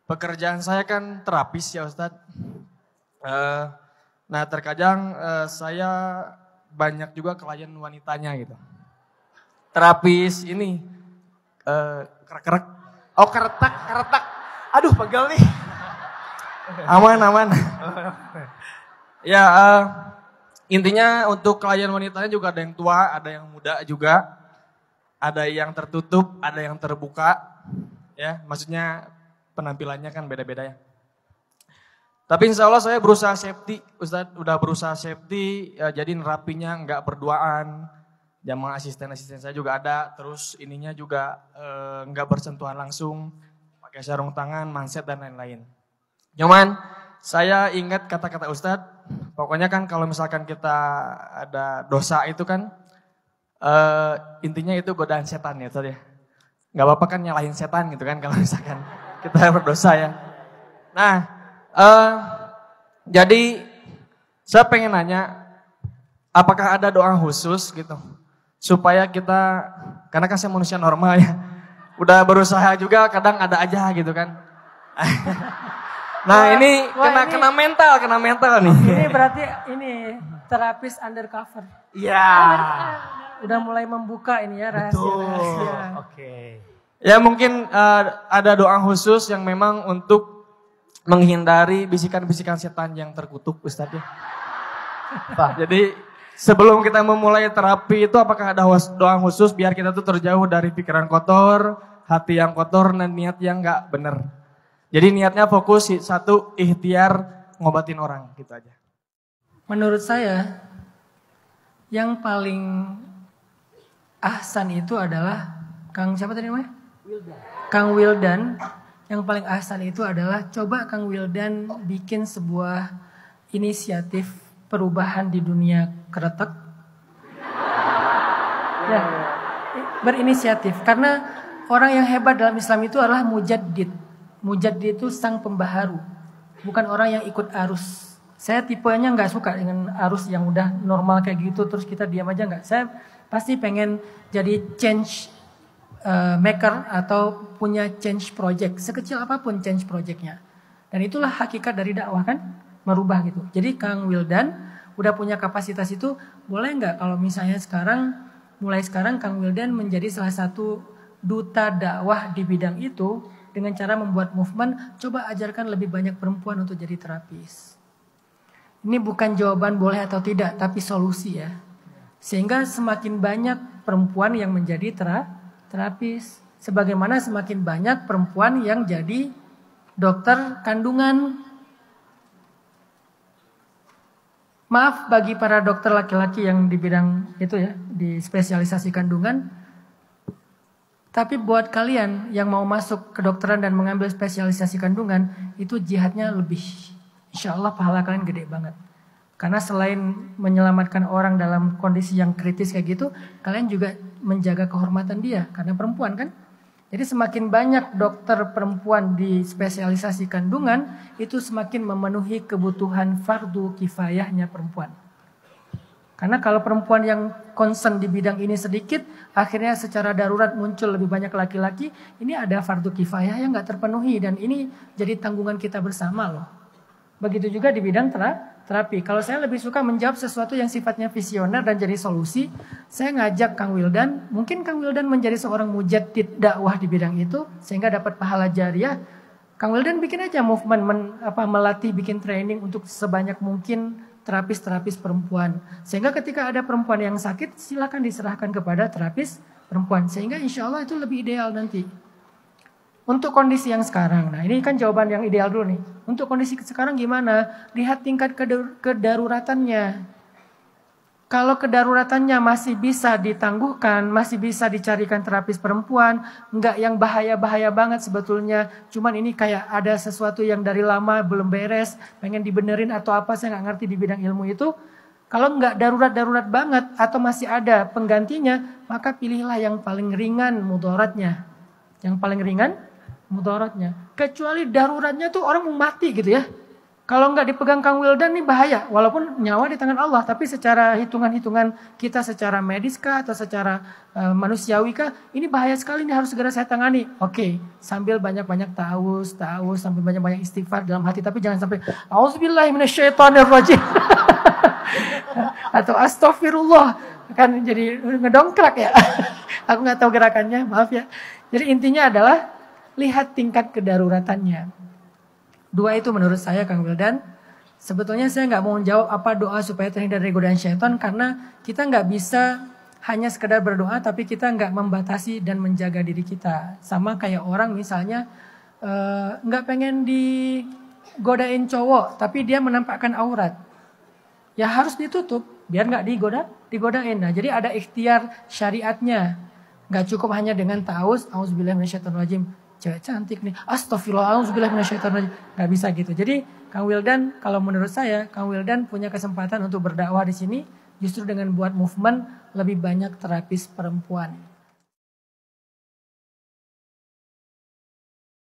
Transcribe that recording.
pekerjaan saya kan terapis ya Ustadz. Nah terkadang saya banyak juga klien wanitanya gitu. Terapis ini kerek-kerek. Oh keretak. Aduh pegel nih. Aman. Ya intinya untuk klien wanitanya juga ada yang tua, ada yang muda juga. Ada yang tertutup, ada yang terbuka. Ya maksudnya penampilannya kan beda-beda ya. Tapi insya Allah saya berusaha safety, Ustadz udah berusaha safety, ya, jadi nerapinya nggak berduaan. Jamaah asisten saya juga ada, terus ininya juga nggak bersentuhan langsung, pakai sarung tangan, manset dan lain-lain. Cuman saya ingat kata-kata Ustadz, pokoknya kan kalau misalkan kita ada dosa itu kan intinya itu godaan setan ya Ustadz ya. Nggak apa-apa kan nyalahin setan gitu kan kalau misalkan kita berdosa ya. Nah. Jadi saya pengen nanya, apakah ada doa khusus gitu supaya kita, karena kan saya manusia normal ya, udah berusaha juga kadang ada aja gitu kan. Nah ini kena mental nih. Ini berarti ini terapis undercover. Iya. Udah mulai membuka ini ya rahasia. Oke. Ya mungkin ada doa khusus yang memang untuk menghindari bisikan-bisikan setan yang terkutuk Ustadz ya. Jadi sebelum kita memulai terapi itu apakah ada doa khusus biar kita tuh terjauh dari pikiran kotor, hati yang kotor dan niat yang gak bener. Jadi niatnya fokus satu ikhtiar ngobatin orang gitu aja. Menurut saya yang paling ahsan itu adalah Kang siapa tadi namanya? Kang Wildan. Yang paling ahsan itu adalah coba Kang Wildan bikin sebuah inisiatif perubahan di dunia kretek. Ya, berinisiatif. Karena orang yang hebat dalam Islam itu adalah mujaddid. Mujaddid itu sang pembaharu. Bukan orang yang ikut arus. Saya tipenya gak suka dengan arus yang udah normal kayak gitu. Terus kita diam aja gak. Saya pasti pengen jadi change maker atau punya change project, sekecil apapun change projectnya. Dan itulah hakikat dari dakwah kan, merubah gitu. Jadi Kang Wildan udah punya kapasitas itu, boleh nggak kalau misalnya mulai sekarang Kang Wildan menjadi salah satu duta dakwah di bidang itu dengan cara membuat movement, coba ajarkan lebih banyak perempuan untuk jadi terapis. Ini bukan jawaban boleh atau tidak, tapi solusi ya. Sehingga semakin banyak perempuan yang menjadi terapis. Sebagaimana semakin banyak perempuan yang jadi dokter kandungan. Maaf bagi para dokter laki-laki yang di bidang itu ya, di spesialisasi kandungan. Tapi buat kalian yang mau masuk kedokteran dan mengambil spesialisasi kandungan, itu jihadnya lebih. Insya Allah pahala kalian gede banget. Karena selain menyelamatkan orang dalam kondisi yang kritis kayak gitu, kalian juga menjaga kehormatan dia karena perempuan kan. Jadi semakin banyak dokter perempuan di spesialisasi kandungan, itu semakin memenuhi kebutuhan fardu kifayahnya perempuan. Karena kalau perempuan yang concern di bidang ini sedikit, akhirnya secara darurat muncul lebih banyak laki-laki, ini ada fardu kifayah yang gak terpenuhi dan ini jadi tanggungan kita bersama loh. Begitu juga di bidang terapi. Kalau saya lebih suka menjawab sesuatu yang sifatnya visioner dan jadi solusi, saya ngajak Kang Wildan, mungkin Kang Wildan menjadi seorang mujaddid dakwah di bidang itu sehingga dapat pahala jariah. Kang Wildan bikin aja movement melatih bikin training untuk sebanyak mungkin terapis-terapis perempuan. Sehingga ketika ada perempuan yang sakit, silakan diserahkan kepada terapis perempuan sehingga insya Allah itu lebih ideal nanti. Untuk kondisi yang sekarang, nah ini kan jawaban yang ideal dulu nih. Untuk kondisi sekarang gimana? Lihat tingkat kedaruratannya. Kalau kedaruratannya masih bisa ditangguhkan, masih bisa dicarikan terapis perempuan, nggak yang bahaya-bahaya banget sebetulnya. Cuman ini kayak ada sesuatu yang dari lama belum beres, pengen dibenerin atau apa, saya nggak ngerti di bidang ilmu itu. Kalau nggak darurat-darurat banget atau masih ada penggantinya, maka pilihlah yang paling ringan mudaratnya. Yang paling ringan mudaratnya. Kecuali daruratnya tuh orang mau mati gitu ya. Kalau nggak dipegang Kang Wildan nih bahaya. Walaupun nyawa di tangan Allah, tapi secara hitungan-hitungan kita secara medis kah atau secara manusiawi kah, ini bahaya sekali, ini harus segera saya tangani. Oke, sambil banyak-banyak taus, sambil banyak-banyak istighfar dalam hati, tapi jangan sampai auzubillahi minasyaitonirrajim atau astagfirullah, kan jadi ngedongkrak ya. Aku nggak tahu gerakannya, maaf ya. Jadi intinya adalah lihat tingkat kedaruratannya. 2 itu menurut saya Kang Wildan. Sebetulnya saya nggak mau menjawab apa doa supaya terhindar dari godaan syaitan, karena kita nggak bisa hanya sekedar berdoa tapi kita nggak membatasi dan menjaga diri kita. Sama kayak orang misalnya nggak pengen digodain cowok tapi dia menampakkan aurat, ya harus ditutup biar nggak digodain. Nah, jadi ada ikhtiar syariatnya. Nggak cukup hanya dengan taus, auzubillahi minasyaitonirrajim, cewek cantik nih, astagfirullah, auzubillahi minasyaitonirrajim. Nggak bisa gitu. Jadi Kang Wildan, kalau menurut saya, Kang Wildan punya kesempatan untuk berdakwah di sini justru dengan buat movement lebih banyak terapis perempuan.